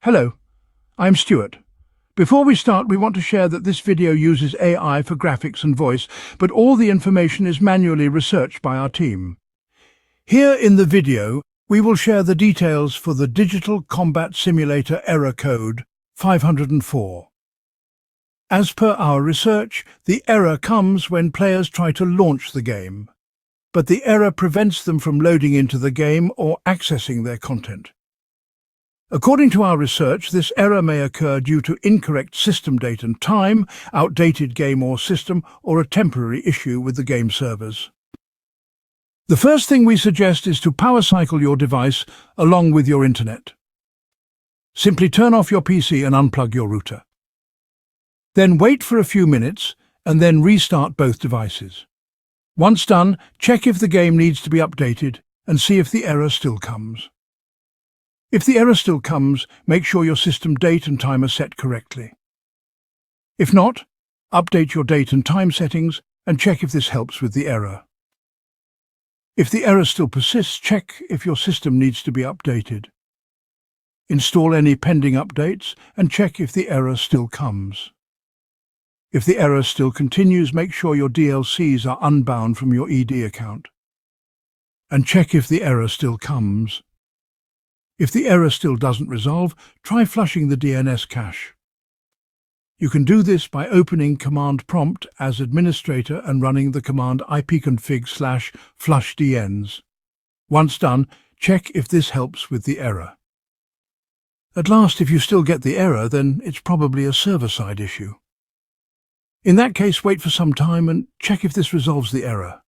Hello, I'm Stuart. Before we start, we want to share that this video uses AI for graphics and voice, but all the information is manually researched by our team. Here in the video, we will share the details for the Digital Combat Simulator error code 504. As per our research, the error comes when players try to launch the game, but the error prevents them from loading into the game or accessing their content. According to our research, this error may occur due to incorrect system date and time, outdated game or system, or a temporary issue with the game servers. The first thing we suggest is to power cycle your device along with your internet. Simply turn off your PC and unplug your router. Then wait for a few minutes and then restart both devices. Once done, check if the game needs to be updated and see if the error still comes. If the error still comes, make sure your system date and time are set correctly. If not, update your date and time settings and check if this helps with the error. If the error still persists, check if your system needs to be updated. Install any pending updates and check if the error still comes. If the error still continues, make sure your DLCs are unbound from your ED account. And check if the error still comes. If the error still doesn't resolve, try flushing the DNS cache. You can do this by opening Command Prompt as administrator and running the command ipconfig/flushdns. Once done, check if this helps with the error. At last, if you still get the error, then it's probably a server-side issue. In that case, wait for some time and check if this resolves the error.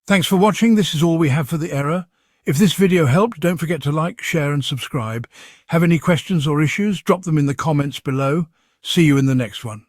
Thanks for watching. This is all we have for the error. If this video helped, don't forget to like, share and subscribe. Have any questions or issues? Drop them in the comments below. See you in the next one.